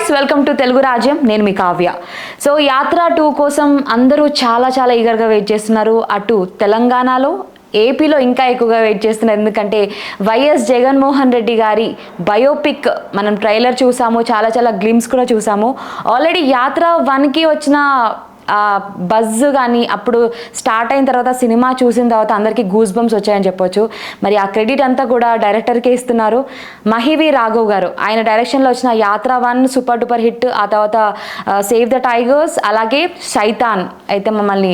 Guys, welcome to Telugu రాజ్యం. నేను మీ Kavya. So యాత్ర 2 కోసం అందరూ చాలా ఈగర్గా వెయిట్ చేస్తున్నారు. అటు తెలంగాణలో, ఏపీలో ఇంకా ఎక్కువగా వెయిట్ చేస్తున్నారు. ఎందుకంటే వైఎస్ జగన్మోహన్ రెడ్డి గారి బయోపిక్ మనం ట్రైలర్ చూసాము, చాలా గ్లిమ్స్ కూడా చూసాము. ఆల్రెడీ యాత్ర 1కి వచ్చిన బజ్ కానీ అప్పుడు స్టార్ట్ అయిన తర్వాత సినిమా చూసిన తర్వాత అందరికీ గూస్ బంప్స్ వచ్చాయని చెప్పొచ్చు. మరి ఆ క్రెడిట్ అంతా కూడా డైరెక్టర్కే ఇస్తున్నారు. మహివి రాఘవ్ గారు, ఆయన డైరెక్షన్లో వచ్చిన యాత్ర 1 సూపర్ డూపర్ హిట్. ఆ తర్వాత సేవ్ ద టైగర్స్, అలాగే శైతాన్ అయితే మమ్మల్ని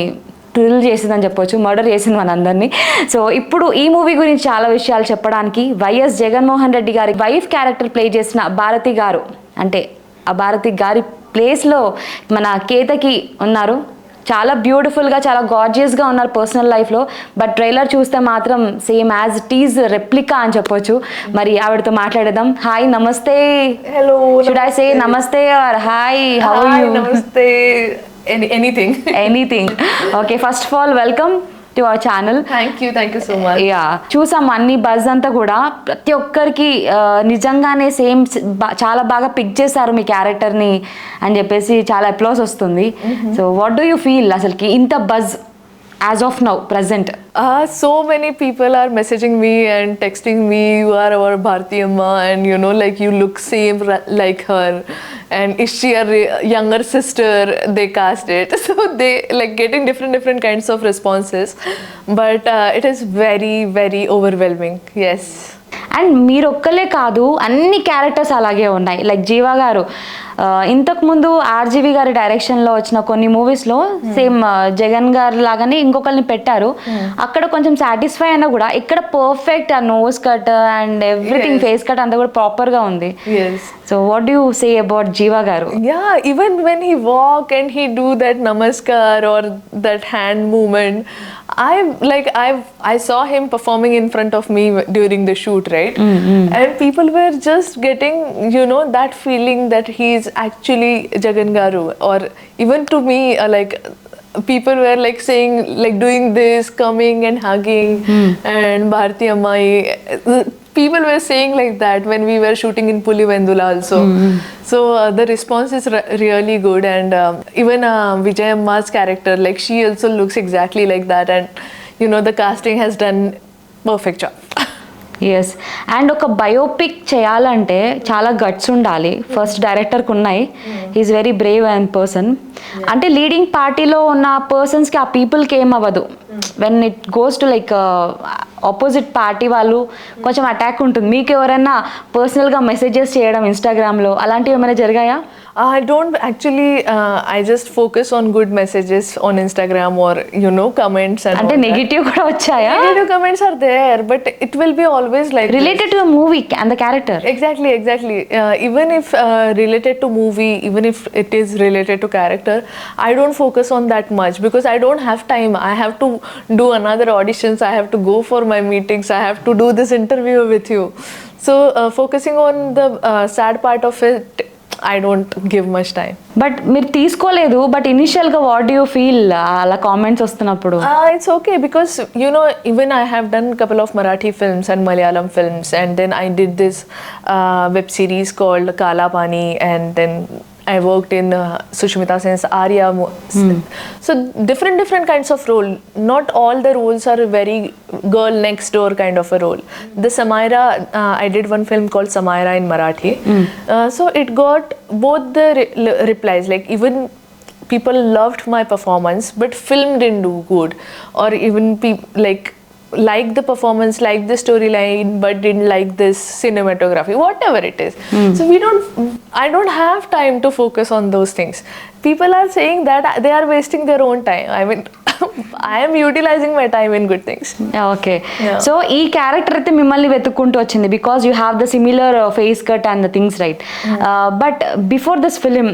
థ్రిల్ చేసిందని చెప్పొచ్చు, మర్డర్ చేసింది మనందరినీ. సో ఇప్పుడు ఈ మూవీ గురించి చాలా విషయాలు చెప్పడానికి వైఎస్ జగన్మోహన్ రెడ్డి గారి వైఫ్ క్యారెక్టర్ ప్లే చేసిన భారతి గారు, అంటే ఆ భారతి గారి ప్లేస్లో మన కేతకి ఉన్నారు. చాలా బ్యూటిఫుల్గా, చాలా గార్జియస్గా ఉన్నారు పర్సనల్ లైఫ్లో. బట్ ట్రైలర్ చూస్తే మాత్రం same as it is replica అని చెప్పొచ్చు. మరి ఆవిడతో మాట్లాడదాం. హాయ్, నమస్తే. హలో. షుడ్ ఐ సే నమస్తే or hi? How are you? నమస్తే. Anything. Okay, first of all, welcome to our channel. Thank you so much. Yeah, చూసాం అన్ని బజ్ అంతా కూడా ప్రతి ఒక్కరికి నిజంగానే సేమ్ చాలా బాగా పిక్ చేశారు మీ క్యారెక్టర్ని అని చెప్పేసి చాలా అప్లాస్ వస్తుంది. So what do you feel అసలుకి ఇంత buzz as of now, present? So many people are messaging me and texting me, you are our Bharti Amma, and you know, like you look same like her, and is she a younger sister? They cast it. So they like getting different kinds of responses, but it is very overwhelming. Yes. And మీరు ఒక్కలే కాదు, అన్ని characters అలాగే ఉన్నాయి. Like జీవా గారు ఇంతకుముందు RGV గారి డైరెక్షన్లో వచ్చిన కొన్ని మూవీస్లో సేమ్ జగన్ గారు లాగానే ఇంకొకరిని పెట్టారు. అక్కడ కొంచెం సాటిస్ఫై అయినా కూడా ఇక్కడ పర్ఫెక్ట్ ఆ nose cut and everything, face cut అంతా కూడా ప్రాపర్గా ఉంది. So what do you say about Jeeva garu? Yeah, even when he walk and he do that namaskar or that hand movement, I saw him performing in front of me during the shoot, right? And people were just getting, you know, that feeling that he is actually Jagan Garu. Or even to me, like people were like saying, like doing this, coming and hugging, and Bharti Ammai. People were saying like that when we were shooting in Pulivendula also. So the response is really good, and even Vijay Amma's character, like she also looks exactly like that, and you know the casting has done perfect job. Yes. And ఒక biopic చేయాలంటే చాలా guts ఉండాలి. First డైరెక్టర్కి ఉన్నాయి. He's very brave and person. అంటే leading పార్టీలో ఉన్న పర్సన్స్కి ఆ పీపుల్కి ఏం అవ్వదు. When it goes to like opposite party వాళ్ళు కొంచెం అటాక్ ఉంటుంది. మీకు ఎవరైనా పర్సనల్గా మెసేజెస్ చేయడం ఇన్స్టాగ్రామ్లో అలాంటివి ఏమైనా జరిగాయా? I don't actually. I just focus on good messages on Instagram or you know comments and. అంటే నెగిటివ్ కూడా వచ్చాయా? Negative comments are there, but it will be always like related to the movie and the character. Exactly. Even if related to movie, even if it is related to character, I don't focus on that much because I don't have time. I have to do another auditions. I have to go for my meetings. I have to do this interview with you. So focusing on the sad part of it, I don't give much time. But మీరు తీసుకోలేదు. But ఇనిషియల్గా what do you feel అలా comments వస్తున్నప్పుడు? It's okay because you know even I have done a couple of Marathi films and Malayalam films, and then I did this web series called Kala Pani, and then I worked in Sushmita Sen's Arya. So different kinds of role. Not all the roles are very girl next door kind of a role. The Samaira, I did one film called Samaira in Marathi. So it got both the replies. Like even people loved my performance, but film didn't do good. Or even like the performance, like the storyline, but didn't like this cinematography, whatever it is. So I don't have time to focus on those things. People are saying that they are wasting their own time. I mean, I am utilizing my time in good things. Okay. So ఈ character అయితే మిమ్మల్ని వెతుక్కుంటూ వచ్చింది because you have the similar face cut and the things, right? But before this film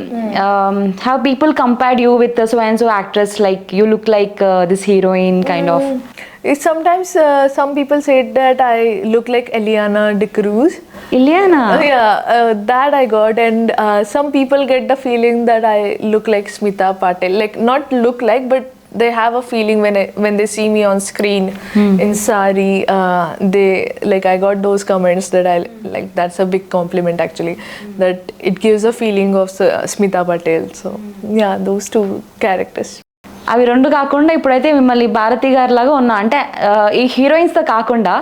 have people compared you with so and so actress, like you look like this heroine kind of? Sometimes some people said that I look like Eliana de Cruz. Eliana? Yeah, that I got, and some people get the feeling that I look like Smita Patel. Like not look like, but they have a feeling when they see me on screen in sari. They like, I got those comments that I like, that's a big compliment actually, that it gives a feeling of Smita Patel. So yeah, those two characters. అవి రెండు కాకుండా ఇప్పుడైతే మిమ్మల్ని భారతి గారి లాగా ఉన్నా అంటే ఈ హీరోయిన్స్తో కాకుండా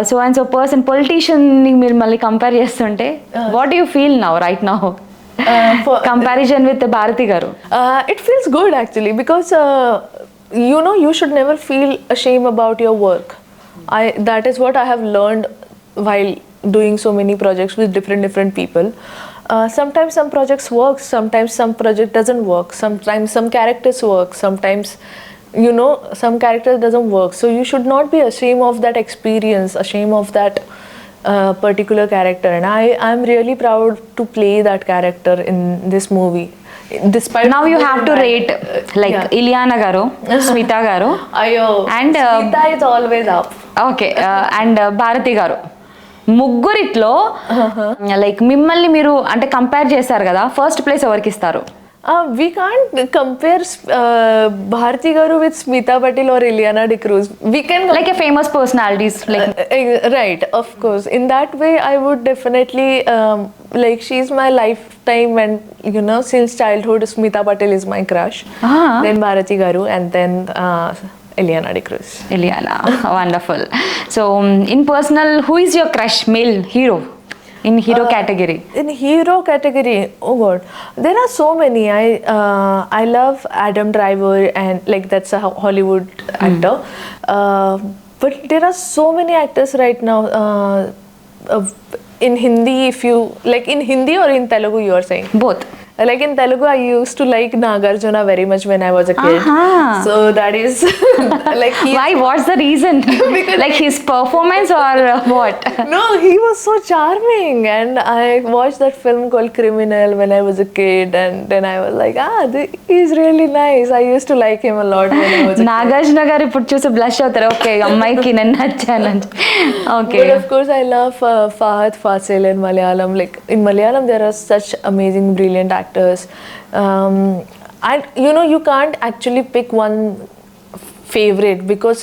సో అండ్ సో పర్సన్ పొలిటీషియన్ని మీరు మళ్ళీ కంపేర్ చేస్తుంటే what you feel now right now comparison with Bharathi garu? It feels good actually, because you know, you should never feel ashamed about your work. That is what I have learned while doing so many projects with different people. Sometimes some projects work, sometimes some project doesn't work, sometimes some characters work, sometimes, you know, some characters doesn't work. So you should not be ashamed of that experience, ashamed of that particular character. And I'm really proud to play that character in this movie. Despite now you have to rate like Ileana garu, Smita garu, ayo, and Smita is always up. Okay, and Bharati garu, ముగ్గురిట్లో like మిమ్మల్ని మీరు అంటే compare చేస్తారు కదా, first place ఎవరికి ఇస్తారు? We can't compare Bharati garu with Smita Patel or Ileana D'Cruz. We can like a famous personalities like right, of course. In that way, I would definitely like, she's my lifetime, and you know, since childhood, Smita Patel is my crush. Then Bharati garu, and then Ileana D'Cruz. Ileana, wonderful. So in personal, who is your crush male hero? In hero category? In hero category, oh god, there are so many. I love Adam Driver, and like, that's a Hollywood actor. But there are so many actors right now. In Hindi, if you like, in Hindi or in Telugu, you are saying? Both. Like in Telugu, I used to like Nagarjuna very much when I was a kid. So that is like, why? What's the reason? Like his performance or what? No, he was so charming, and I watched that film called Criminal when I was a kid, and then I was like, he's really nice. I used to like him a lot when I was a Nagarjuna garu ippudu chusi blush avtaru. Okay, ammayiki nenu nachanu. Okay. But of course, I love Fahad Fasil in Malayalam. Like in Malayalam, there are such amazing, brilliant actors. You know, you can't actually pick one favorite, because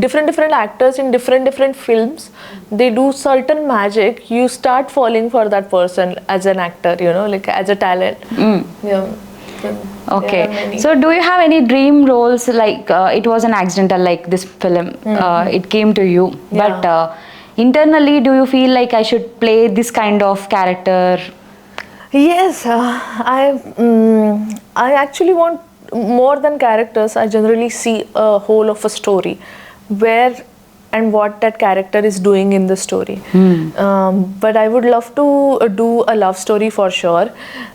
different actors in different films, they do certain magic. You start falling for that person as an actor, you know, like as a talent. Yeah. Okay. So do you have any dream roles, like it was an accidental, like this film, it came to you, but internally, do you feel like I should play this kind of character? Yes, I actually want more than characters. I generally see a whole of a story, where and what that character is doing in the story. But I would love to do a love story for sure.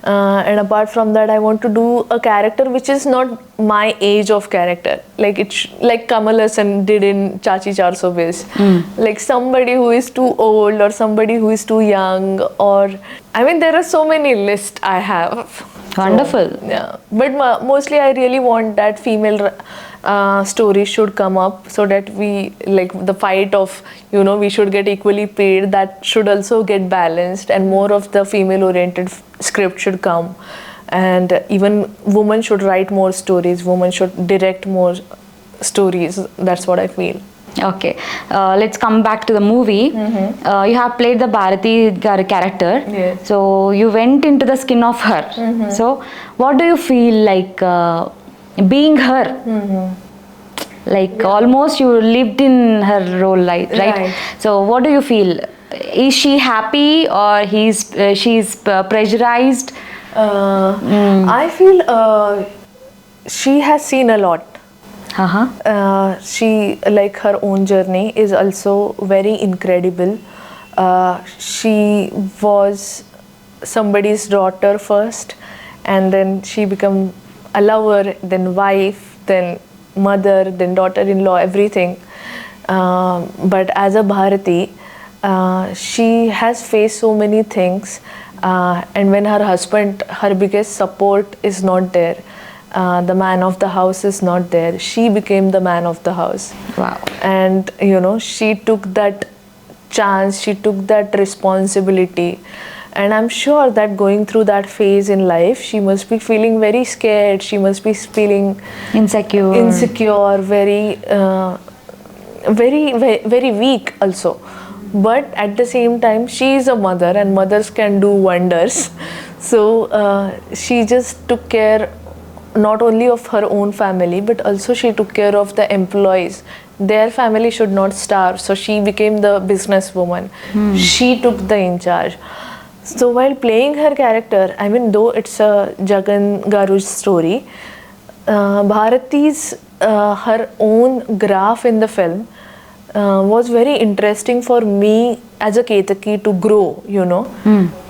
And apart from that, I want to do a character which is not my age of character. Like like Kamal Hassan did in Chachi 420. Like somebody who is too old, or somebody who is too young, or I mean, there are so many lists I have. Wonderful. So, yeah, but mostly I really want that female stories should come up, so that we, like, the fight of, you know, we should get equally paid, that should also get balanced, and more of the female oriented script should come, and even women should write more stories, women should direct more stories. That's what I feel. Okay, let's come back to the movie. You have played the Bharati garu character. Yes. So you went into the skin of her. So what do you feel like being her? Like almost you lived in her role, right? So what do you feel? Is she happy, or she's pressurized? I feel she has seen a lot. She, like, her own journey is also very incredible. She was somebody's daughter first, and then she became a lover, then wife, then mother, then daughter-in-law, everything. But as a Bharati, she has faced so many things, and when her husband, her biggest support, is not there, the man of the house is not there, she became the man of the house. Wow. And you know, she took that chance, she took that responsibility, And I'm sure that going through that phase in life, she must be feeling very scared. She must be feeling insecure, very weak also. But at the same time, she is a mother, and mothers can do wonders. So she just took care not only of her own family, but also she took care of the employees. Their family should not starve, so she became the businesswoman. She took the in charge. So while playing her character, I mean, though it's a Jagan Garu's story, Bharati's her own graph in the film was very interesting for me as a Ketaki to grow, you know.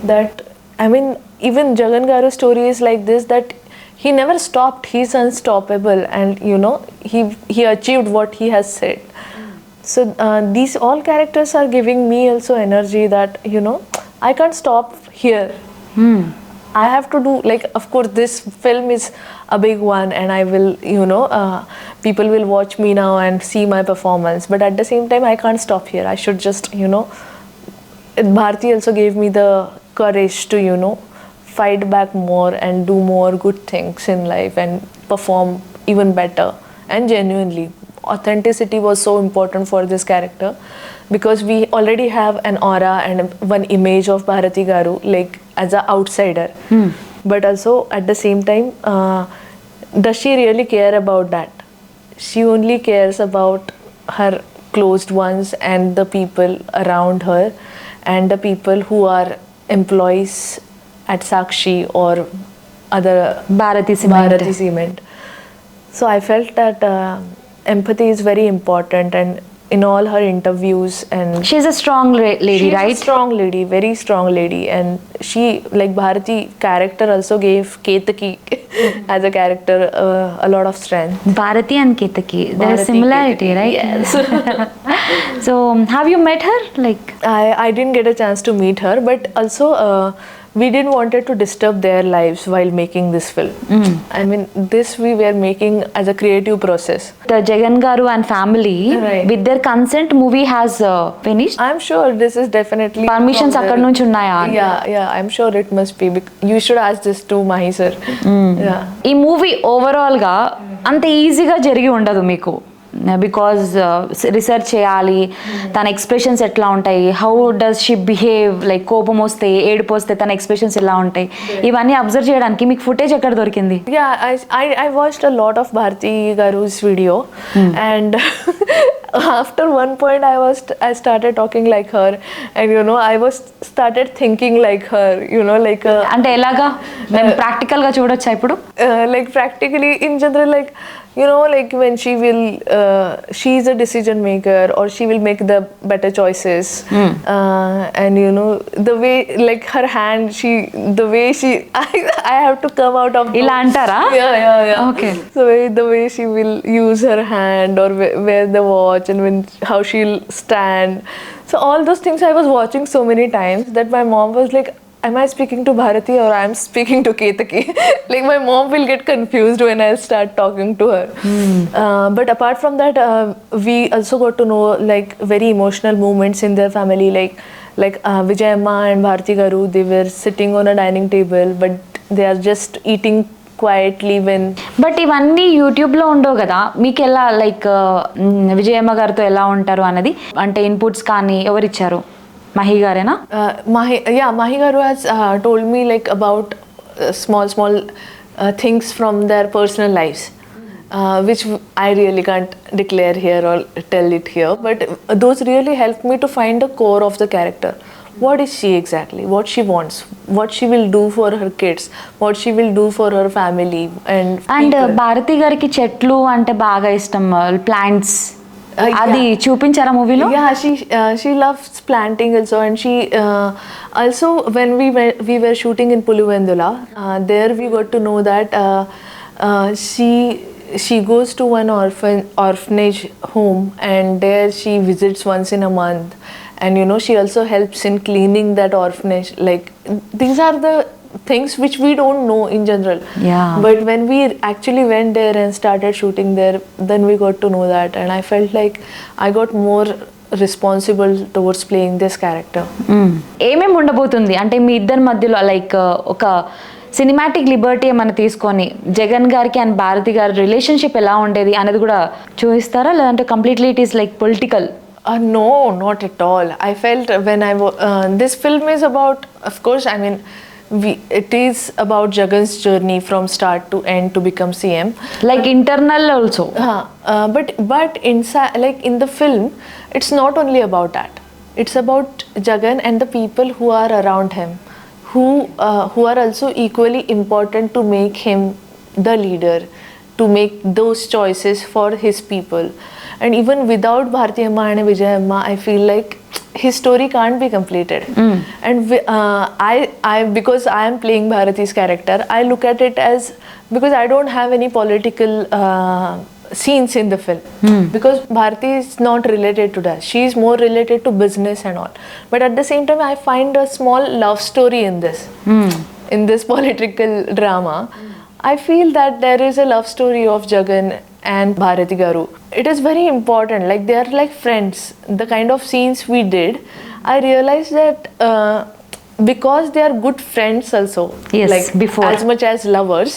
That, I mean, even Jagan Garu's story is like this, that he never stopped. He's unstoppable, and you know, he achieved what he has said. So these all characters are giving me also energy that, you know, I can't stop here. I have to do, like, of course this film is a big one, and I will, you know, people will watch me now and see my performance, but at the same time I can't stop here. I should just, you know, Bharti also gave me the courage to, you know, fight back more and do more good things in life and perform even better. And genuinely, authenticity was so important for this character, because we already have an aura and one image of Bharati Garu, like as an outsider. But also at the same time, does she really care about that? She only cares about her closed ones and the people around her, and the people who are employees at Sakshi or other Bharati Cement. So I felt that empathy is very important, and in all her interviews, and she's a strong lady, she's right? a strong lady, very strong lady, and she, like Bharati character, also gave Ketaki as a character a lot of strength. Bharati and Ketaki, there is Bharati, similarity, Ketaki, right? yes. So have you met her? Like, I didn't get a chance to meet her, but also we didn't wanted to disturb their lives while making this film. I mean, this we were making as a creative process. the Jagan Garu and family, Right. with their consent, movie has finished. I'm sure this is definitely Permissions from అక్కడ నుంచి ఉన్నాయా? Yeah, I'm sure it must be. You should ask this to Mahi sir. Yeah. ఈ movie overall గా అంత ఈజీగా జరిగి ఉండదు మీకు, బికాజ్ రీసెర్చ్ చేయాలి, తన ఎక్స్ప్రెషన్స్ ఎట్లా ఉంటాయి, how does she behave, like కోపం వస్తే ఏడుపు వస్తే తన ఎక్స్ప్రెషన్స్ ఎలా ఉంటాయి, ఇవన్నీ అబ్జర్వ్ చేయడానికి మీకు ఫుటేజ్ ఎక్కడ దొరికింది? Yeah, I watched a lot of Bharati Garu's video, and after one point I started talking like her, and you know, I was started thinking like her, you know, like అంటే ఎలాగా మేము practical గా చూడొచ్చా ఇప్పుడు? like practically in general, like, you know, like when she will she's a decision maker, or she will make the better choices, and you know, the way, like her hand, the way she I have to come out of ఇలా అంటారా? yeah Okay. so the way she will use her hand, or wear the watch, and how she'll stand. So all those things I was watching so many times that my mom was like, am I speaking to Bharati or I'm speaking to Ketaki? Like my mom will get confused when I start talking to her. But apart from that, we also got to know like very emotional moments in their family, like Vijayamma and Bharati Garu, they were sitting on a dining table, but they are just eating quietly when. But ఇవన్నీ యూట్యూబ్లో ఉండవు కదా, మీకు ఎలా, like Vijayamma గారితో ఎలా ఉంటారు అన్నది, అంటే ఇన్పుట్స్ కానీ ఎవరిచ్చారు? Mahi garena? Mahi Garu has told me like about small things from their personal lives, which I really can't declare here or tell it here, but those really helped me to find the core of the character. What is she exactly? What she wants? What she will do for her kids? What she will do for her family? And Bharati gariki chetlu ante baga ishtam, plants. అది చూపించారా మూవీలో? Yeah, she loves planting also, and she also, when we were shooting in Puluvendula, there we got to know that she goes to one orphanage home, and there she visits once in a month, and you know, she also helps in cleaning that orphanage. Like, these are the things which we don't know in general. Yeah. But when we actually went there and started shooting there, then we got to know that, and I felt like I got more responsible towards playing this character. ఏమేమి ఉండబోతుంది అంటే మీ ఇద్దరి మధ్యలో like ఒక cinematic Liberty ఏమైనా తీసుకొని జగన్ గారికి and Bharati గారి రిలేషన్షిప్ ఎలా ఉండేది అనేది కూడా చూపిస్తారా, లేదంటే completely it is like political? No, not at all. I felt when this film is about, of course, I mean, it is about Jagan's journey from start to end to become CM. Like internal also. But inside, like in the film, it's not only about that. It's about Jagan and the people who are around him, who are also equally important to make him the leader, to make those choices for his people. And even without Bharti Amma and Vijay Amma, I feel like his story can't be completed. And because I am playing Bharati's character, I look at it as, because I don't have any political scenes in the film, because Bharati is not related to that. She is more related to business and all. But at the same time, I find a small love story in this political drama. I feel that there is a love story of Jagan and Bharati Garu. It is very important, like they are like friends. The kind of scenes we did, I realized that because they are good friends also, yes, like before as much as lovers,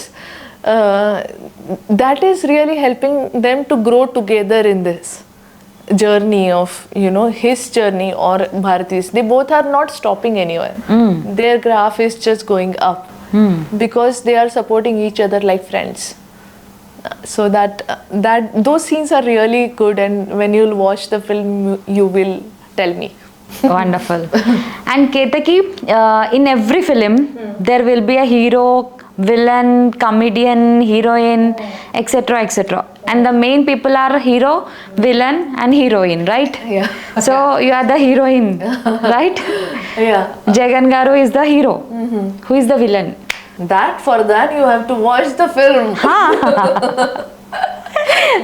that is really helping them to grow together in this journey of, you know, his journey or Bharati's. They both are not stopping anywhere. Their graph is just going up because they are supporting each other like friends. So that those scenes are really good, and when you'll watch the film, you will tell me. Wonderful. And Ketaki, in every film, there will be a hero, villain, comedian, heroine, etc., etc. And the main people are hero, villain, and heroine, right? Yeah. So you are the heroine, right? Yeah. Jagan Garu is the hero. Who is the villain? For that you have to watch the film.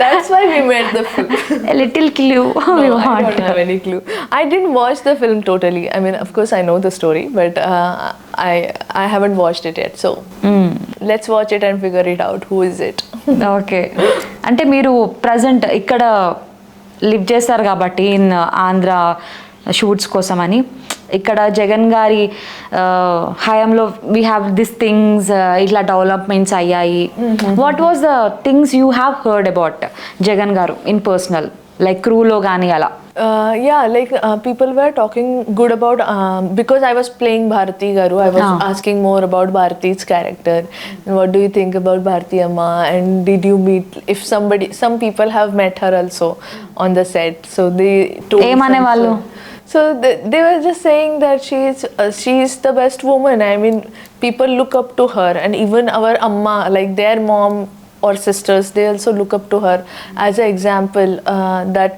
That's why we made the film. A little clue. No, I don't have any clue. I didn't watch the film totally. I mean, of course I know the story, but I haven't watched it yet. So let's watch it and figure it out. Who is it? Okay. అంటే మీరు present ఇక్కడ live చేస్తారు కాబట్టి in Andhra shoots కోసం అని, ఇక్కడ జగన్ గారి హయాంలో వీ హ్యావ్ దిస్ థింగ్స్ ఇట్లా డెవలప్మెంట్స్ అయ్యాయి. What was the things you have heard about Jagan గారు ఇన్ పర్సనల్, లైక్ క్రూలో కానీ అలా? People were talking good about, because I was playing Bharati Garu, I was asking more about Bharati's character. And what do you think about Bharti Amma? And did you meet, if some people have met her also on the set, so they told so they were just saying that she is the best woman. I mean, people look up to her, and even our amma, like their mom or sisters, they also look up to her as an example that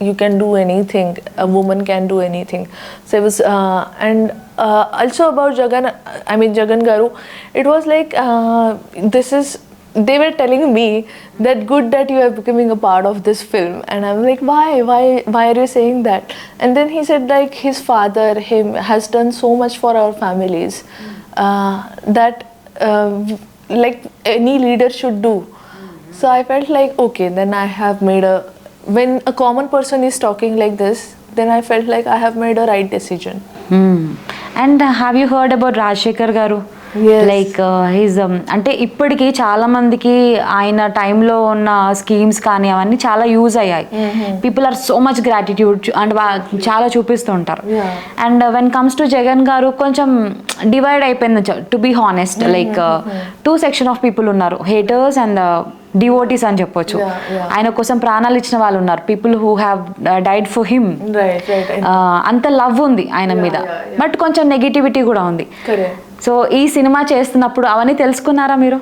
you can do anything, a woman can do anything. So it was also about Jagan Garu, it was like they were telling me that good that you are becoming a part of this film, and I'm like, why are you saying that? And then he said like his father has done so much for our families that like any leader should do. So I felt like, okay, then I have made when a common person is talking like this, then I felt like I have made a right decision. And have you heard about Rajshekhar Garu? Like he's అంటే ఇప్పటికీ చాలా మందికి ఆయన టైంలో ఉన్న schemes కానీ అవన్నీ చాలా యూజ్ అయ్యాయి. People are so much gratitude and చాలా చూపిస్తూ ఉంటారు. And when comes to Jagan garu కొంచెం డివైడ్ అయిపోయింది, to be honest. Like 2 section of people ఉన్నారు, హేటర్స్ అండ్ డివోటీస్ అని చెప్పొచ్చు. ఆయన కోసం ప్రాణాలు ఇచ్చిన వాళ్ళు ఉన్నారు, people who have died for him. అంత లవ్ ఉంది ఆయన మీద, బట్ కొంచెం నెగిటివిటీ కూడా ఉంది. సో ఈ సినిమా చేస్తున్నప్పుడు అవన్నీ తెలుసుకున్నారా మీరు?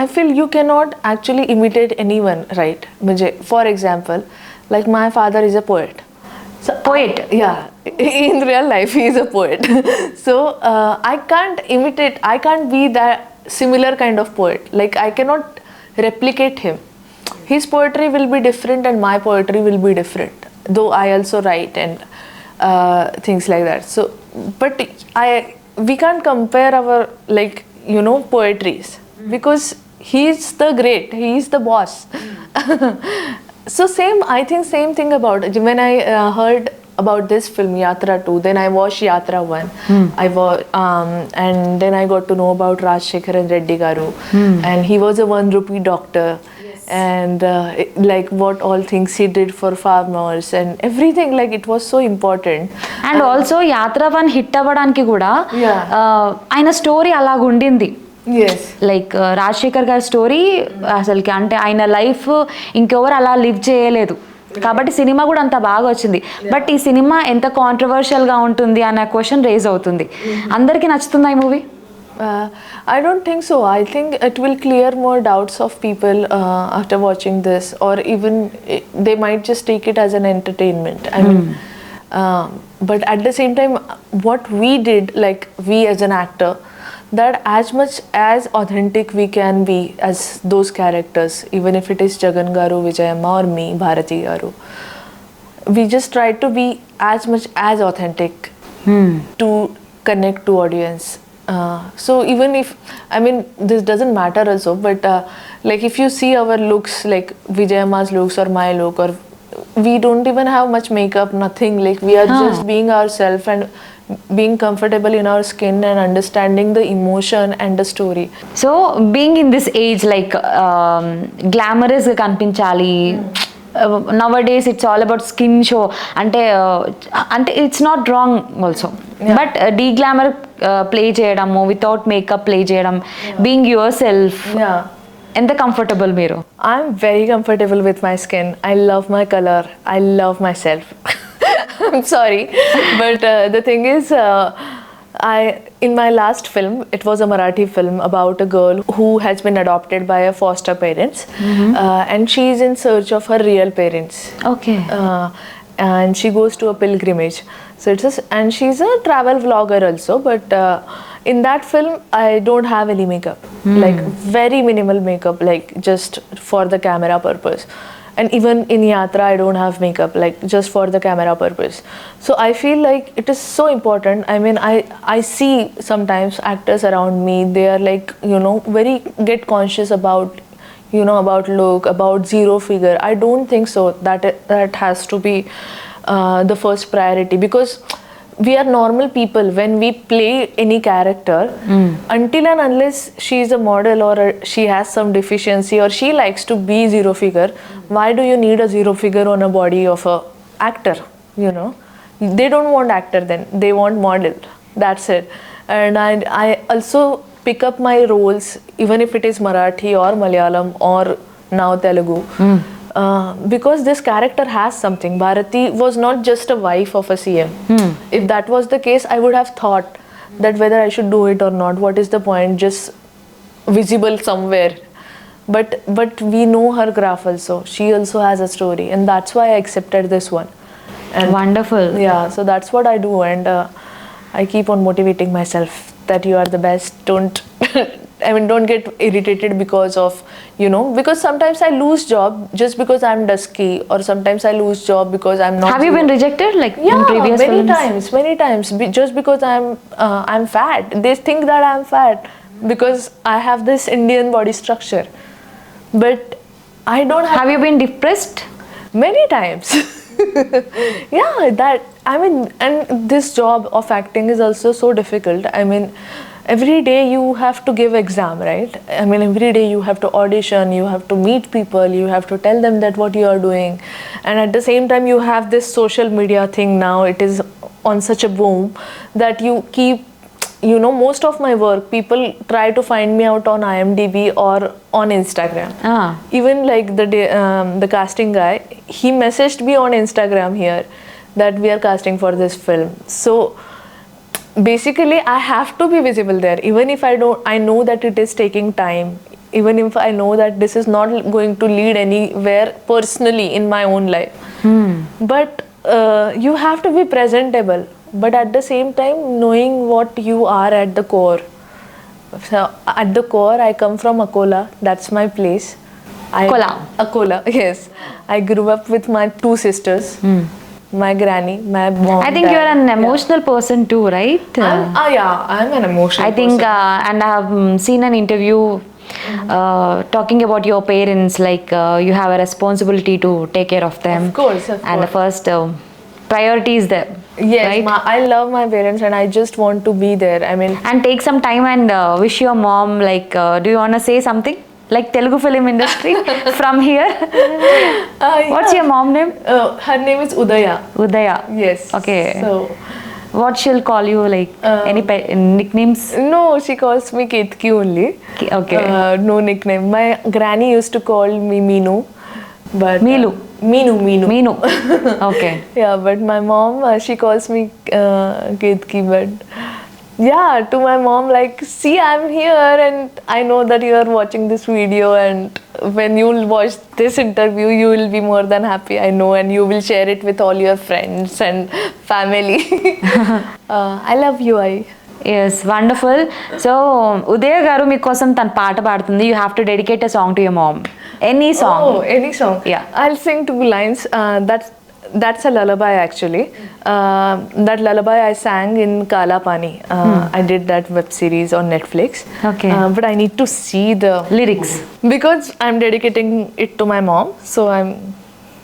I feel you cannot actually imitate anyone, right? For example, like my father is a poet. So poet? Yeah, in real life he is a poet. So I can't imitate, I can't be that similar kind of poet. Like I cannot replicate him. His poetry will be different and my poetry will be different, though I also write and things like that. So but we can't compare our, like, you know, poetries, because he is the great, he is the boss. So I think same thing about when I heard about this film Yatra 2, then I watched Yatra 1. And then I got to know about Rajshekharan Reddy Garu, and he was a 1 rupee doctor. And like what all things he did for farmers and everything, like it was so important. And also యాత్ర 1 hit అవ్వడానికి కూడా Yeah. ఆయన story అలాగుండింది. Yes. Like Rajasekhar గారి story అసలుకి అంటే ఆయన life ఇంకెవరు అలా లివ్ చేయలేదు కాబట్టి సినిమా కూడా అంత బాగా వచ్చింది. బట్ ఈ సినిమా ఎంత కాంట్రవర్షియల్గా ఉంటుంది అనే క్వశ్చన్ రేజ్ అవుతుంది. అందరికీ నచ్చుతుందా ఈ movie? I don't think so. I think it will clear more doubts of people after watching this, or even they might just take it as an entertainment. I mean, but at the same time, what we did, like we as an actor, that as much as authentic we can be as those characters, even if it is Jagan Garu, Vijayamma or me, Bharati Garu, we just try to be as much as authentic to connect to audience. So even if, I mean, this doesn't matter also, but like if you see our looks, like Vijayamma's looks or my look, or we don't even have much makeup, nothing, like we are just being ourselves and being comfortable in our skin and understanding the emotion and the story. So being in this age like గ్లామరస్గా కనిపించాలి, now days it's all about skin show అంటే it's not wrong also, but deglamour play చేయడము, without makeup play చేయడం, being yourself, ఎంత comfortable మీరు? I'm very comfortable with my skin. I love my color. I love myself. I'm sorry, but the thing is, in my last film, it was a Marathi film about a girl who has been adopted by her foster parents, and she is in search of her real parents. Okay. And she goes to a pilgrimage. So and she's a travel vlogger also, but in that film I don't have any makeup, like very minimal makeup, like just for the camera purpose. And even in Yatra I don't have makeup, like just for the camera purpose. So I feel like it is so important. I mean, I see sometimes actors around me, they are like, very get conscious about, about look, about zero figure. I don't think so. That has to be the first priority, because we are normal people. When we play any character, until and unless she is a model or she has some deficiency or she likes to be zero figure, why do you need a zero figure on a body of a actor? They don't want actor, then they want model. That's it. And I also pick up my roles, even if it is Marathi or Malayalam or now Telugu, because this character has something. Bharati was not just a wife of a CM. If that was the case, I would have thought that whether I should do it or not, what is the point, just visible somewhere. But we know her graph also. She also has a story, and that's why I accepted this one. And wonderful. yeah, so that's what I do, and I keep on motivating myself that you are the best. Don't get irritated because of, because sometimes I lose job just because I'm dusky, or sometimes I lose job because I'm not. Have you been rejected like in Yeah, previous many times. Just because I'm fat, they think that I'm fat because I have this Indian body structure, but I don't have. Have you been depressed? Many times. Yeah, and this job of acting is also so difficult. I mean, every day you have to give exam, right? I mean, every day you have to audition, you have to meet people, you have to tell them that what you are doing, and at the same time you have this social media thing now. It is on such a boom that you keep, most of my work, people try to find me out on IMDb or on Instagram. Even like the casting guy, he messaged me on Instagram here that we are casting for this film. So basically I have to be visible there, even if I know that it is taking time, even if I know that this is not going to lead anywhere personally in my own life. But you have to be presentable, but at the same time knowing what you are at the core. So at the core, I come from Akola. That's my place. Akola, yes. I grew up with my 2 sisters. My granny, my mom. I think dad. you are an emotional person too, right? I'm an emotional I think person. and I have seen an interview Talking about your parents, like you have a responsibility to take care of them. Of course, And the first priority is there. Yes, right? I love my parents and I just want to be there. I mean, And take some time and wish your mom, like, do you want to say something? Like Telugu film industry from here. What's your mom name? her name is Udaya. Udaya. Yes. Okay. So, What she'll call you, like any nicknames? no, she calls me Ketaki only. Okay. No nickname. My granny used to call me Meenu. But Meelu. Meenu. Meenu. Okay. Yeah, but my mom, she calls me Ketaki. But yeah, to my mom, like, see, I'm here and I know that you are watching this video, and when you will watch this interview, you will be more than happy, I know, and you will share it with all your friends and family. I love you, Yes, wonderful. So, Udaya garu meekosam tan paata padutundi. You have to dedicate a song to your mom. Any song. Oh, any song. Yeah. I'll sing two lines. That's a lullaby actually. That lullaby I sang in Kala Pani. I did that web series on Netflix. Okay. But I need to see the Lyrics. because I'm dedicating it to my mom, so I'm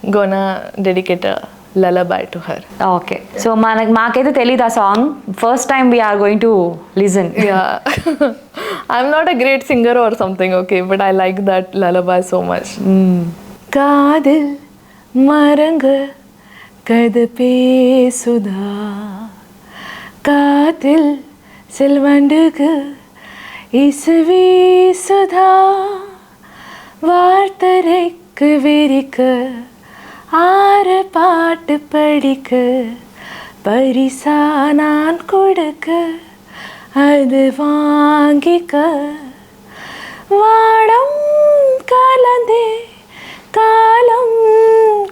gonna dedicate a lullaby to her. Okay. So, maakaithe telida a song. First time we are going to listen. Yeah. I'm not a great singer or something, okay, but I like that lullaby so much. Kaadil maranga kad pesuda katil selvandugu isvi sudha வார்த்தரைக்கு விரிக்க ஆறு பாட்டு படிக்க பரிசா நான் கொடுக்க அது வாங்கிக்க வாடம் கலந்தே காலம்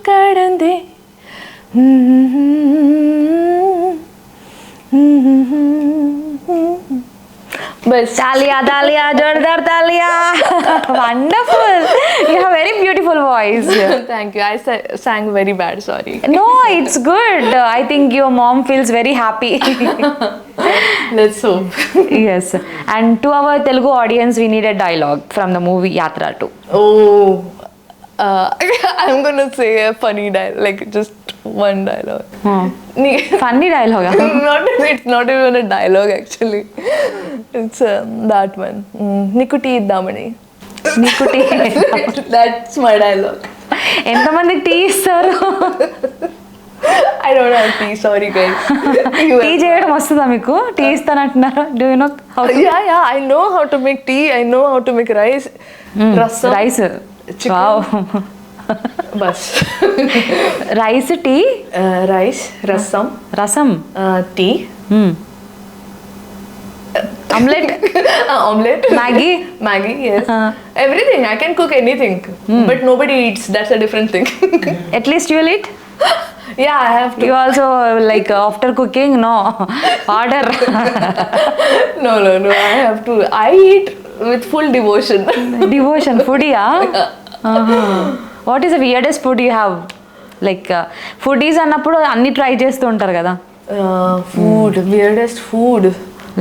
கடந்தே बस Talia, Talia, Jordar Talia. Wonderful. You have very beautiful voice. Thank you. I sang very bad, sorry. No, it's good. I think your mom feels very happy. Let's hope. Yes. And to our Telugu audience, we need a dialogue from the movie Yatra 2. Oh, I'm gonna say a funny dialogue, like just one dialogue. Funny dialogue. It's not even a dialogue actually. It's that one. Niku tea iddamani. నీకు tea That's my dialogue. ఎంతమందికి tea ఇస్తారు? I don't have tea, sorry guys. Tea చేయడం వస్తుందా మీకు? Tea ఇస్తానంటున్నారు. Do you know how? Yeah, I know how to make tea. I know how to make rice. Rasam. Rice. Chicken. Wow. Bus. Rice, tea, Rice, rasam, rasam, tea, omelette, omelette, Maggie, yes. Everything. I can cook anything, but nobody eats. That's a different thing. At least you will eat? Yeah, I have to. You also like after cooking? No. Order. No. I have to. I eat with full devotion. Devotion. Foodie, What is the weirdest food you have? Like foodies అన్నప్పుడు అన్ని try చేస్తూ ఉంటారు కదా. Food. Weirdest food.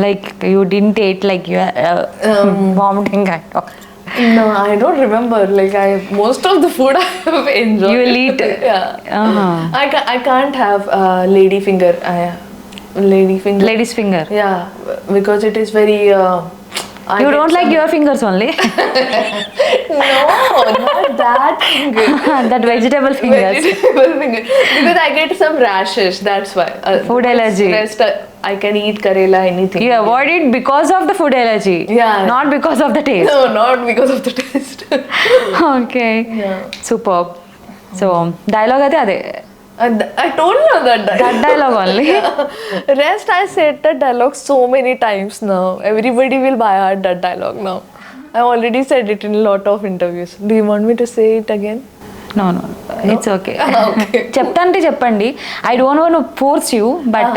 Like you didn't eat, like you vomiting kind of. No, I don't remember. Like most of the food I have enjoyed. You will eat. Yeah. I can't have lady finger. Lady finger. Lady's finger. Yeah, because it is very. You don't like your fingers only? No, not that finger. That vegetable fingers. Vegetable finger. Because I get some rashes. That's why. Food allergy. Rest, I can eat Karela, anything. You avoid it because of the food allergy. Yeah. Not because of the taste. No, not because of the taste. Okay. Yeah. Superb. So dialogue ade. I told you that dialogue. That dialogue only. Rest, I said that dialogue so many times now. Everybody will buy heart that dialogue now. I already said it in a lot of interviews. Do you want me to say it again? No. It's okay. చెప్తాంటే చెప్పండి. I don't want to force you, but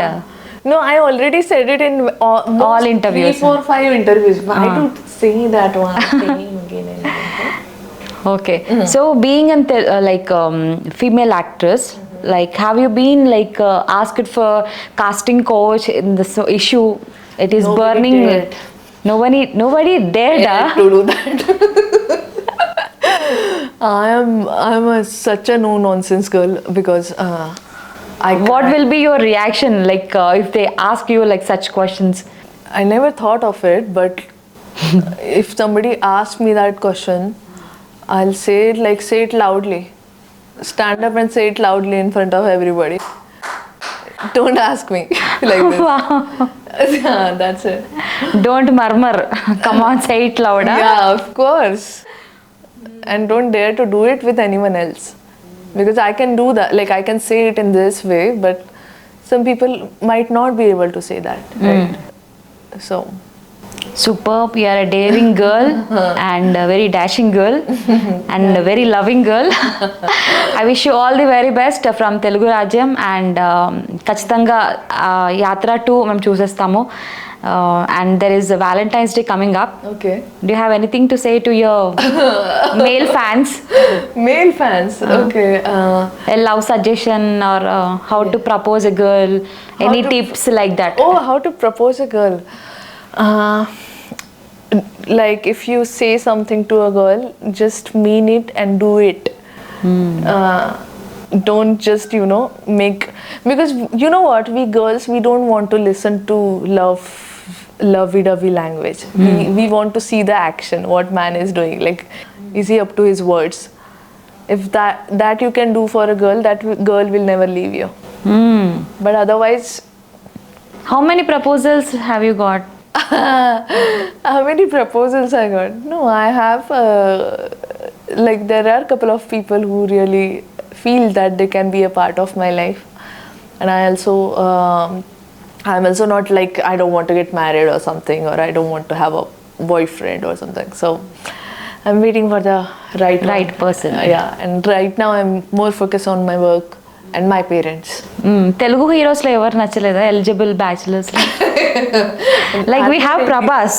no, I already said it in all interviews. 3, 4, 5 interviews. Why to say that one thing again and again? Okay. So being an female actress, like have you been like asked for casting coach in this issue? It is Nobody burning. did. Nobody dared. to do that. I'm such a no nonsense girl because What will be your reaction like if they ask you like such questions? I never thought of it, but if somebody asks me that question, I'll say it loudly. Stand up and say it loudly in front of everybody. Don't ask me like this. Wow. Yeah, that's it. Don't murmur. Come on, say it louder. Yeah, of course. And don't dare to do it with anyone else. Because I can do that. Like, I can say it in this way, but some people might not be able to say that. Right? So. Superb. You are a daring girl and a very dashing girl and a very loving girl. I wish you all the very best from Telugu Rajyam and ఖచ్చితంగా యాత్ర 2 మేము చూసేస్తాము. And there is a Valentine's Day coming up. Okay. Do you have anything to say to your male fans? Male fans? Okay. A love suggestion or how to propose a girl? Any tips like that? Oh, how to propose a girl? Like, if you say something to a girl, just mean it and do it. Don't just make, because you know what, we girls, we don't want to listen to lovey-dovey language. We want to see the action, what man is doing, like is he up to his words. If that you can do for a girl, that girl will never leave you. But otherwise, how many proposals have you got? how many proposals I got? No, I have like there are a couple of people who really feel that they can be a part of my life, and I'm also not like I don't want to get married or something, or I don't want to have a boyfriend or something. So I'm waiting for the right person. Yeah, and right now I'm more focused on my work and my parents. Telugu heroes lo ever nachaleda eligible bachelors? Like we have Prabhas,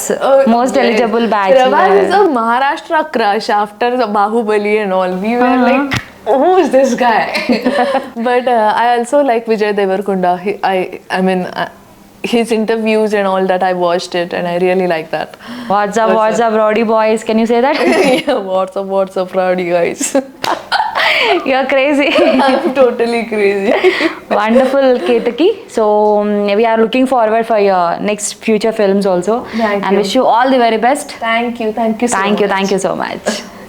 most eligible bachelor. Prabhas is a Maharashtra crush after the Bahubali and all. We were like, who is this guy? But I also like Vijay Devarkonda. I mean, his interviews and all that, I watched it and I really like that. What's up, rowdy boys? Can you say that? Yeah, what's up, rowdy guys? You're crazy. I'm totally crazy. Wonderful, Ketaki. So we are looking forward for your next future films also. Thank and you. Wish you all the very best. Thank you so much. Thank you so much.